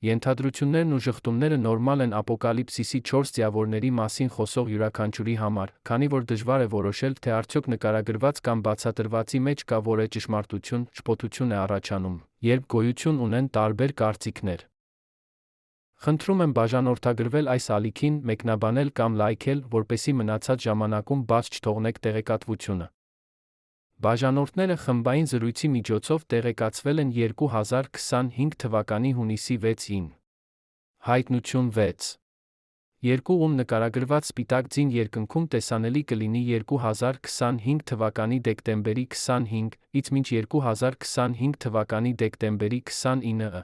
Ենթադրություններն ու ժխտումները նորմալ են ապոկալիպսիսի 4 ձևավորների մասին խոսող յուրաքանչյուրի համար, քանի որ դժվար է որոշել, թե արդյոք նկարագրված կամ բացատրվածի մեջ կա որևէ ճշմարտություն, շփոթություն է առաջանում, երբ գոյություն ունեն տարբեր կարծիքներ։ Խնդրում եմ բաժանորդագրվել այս ալիքին, մեկնաբանել կամ լայքել, որպեսզի մնացած ժամանակում բաց չթողնեք տեղեկատվությունը։ Բաժանորդները խմբային զրույցի միջոցով տեղեկացվել են 2025 թվականի հունիսի 6-ին։ Հայտնություն 6. Երկու նկարագրված սպիտակ ձին երկնքում տեսանելի կլինի 2025 թվականի դեկտեմբերի 25-ից մինչ 2025 թվականի դեկտեմբերի 29-ը։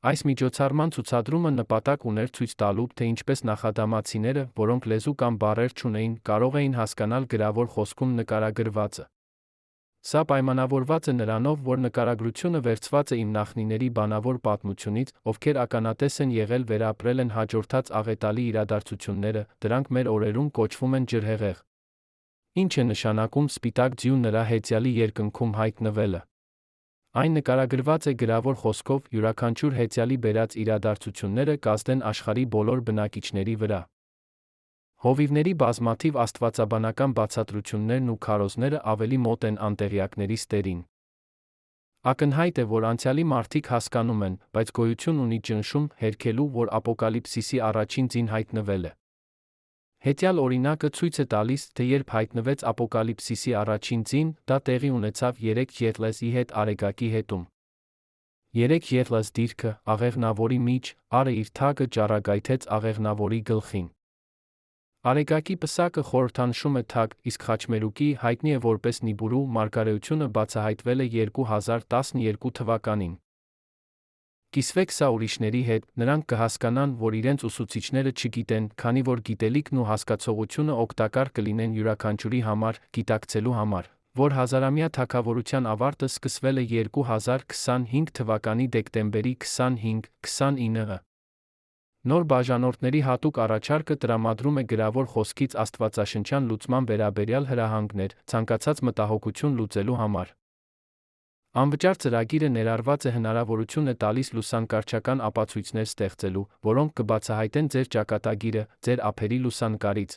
Այս միջոցառման ցուցադրումը նպատակ ուներ ցույց տալու, թե ինչպես նախադամացիները, որոնք լեզու կամ բառեր չունեին, կարող էին հասկանալ գրավոր խոսքում նկարագրվածը։ Սա պայմանավորված է նրանով, որ նկարագրությունը վերցված է իմ նախնիների բանավոր պատմությունից, ովքեր ականատես են եղել վերապրել են հաջորդած աղետալի իրադարձությունները, դրանք մեր օրերում կոչվում են ջրհեղեղ։ Ինչ է նշանակում սպիտակ ձյու նրա հեծյալի երկնքում հայտնվելը։ Այն նկարագրված է գրավոր խոսքով, յուրաքանչյուր հեծյալի բերած իրադարձությունները կազդեն աշխարհի բոլոր բնակիչների վրա։ Հովիվների բազմաթիվ աստվածաբանական բացատրություններն ու քարոզները ավելի մոտ են անտեղյակների ստերին։ Ակնհայտ է, որ անցյալի մարդիկ հասկանում են, բայց գոյություն ունի ճնշում, հերքելու, որ ապոկալիպսիսի առաջին ձին հայտնվել է։ Հետյալ օրինակը ցույց է տալիս, թե երբ հայտնվեց ապոկալիպսիսի առաջին ձին, դա տեղի ունեցավ 3 եղլեզի հետ Արեգակի հետում։ 3 եղլեզ դիրքը, աղեղնավորի միջ, արը իր թագը ճառագայթեց աղեղնավորի գլխին։ Արեգակի պսակը խորհրդանշում է թագ, իսկ խաչմերուկի, հայտնի է որպես Նիբուրու, մարգարեությունը բացահայտվել է 2012 թվականին։ Կիսվեք սա ուրիշների հետ, նրանք կհասկանան, որ իրենց ուսուցիչները չգիտեն, քանի որ գիտելիքն ու հասկացողությունը օգտակար կլինեն յուրաքանչյուրի համար, գիտակցելու համար, որ հազարամյա թագավորության ավարտը սկսվել է 2025 թվականի դեկտեմբերի 25-29-ը։ Նոր բաժանորդների հատուկ առաջարկը տրամադրում է գրավոր խոսքից աստվածաշնչյան լուծման վերաբերյալ հրահանգներ, ցանկացած մտահոգություն լուծելու համար։ Անվճար ծրագիրը ներառված է հնարավորություն է տալիս լուսանկարչական ապացույցներ ստեղծելու, որոնք կբացահայտեն ձեր ճակատագիրը, ձեր ափերի լուսանկարից,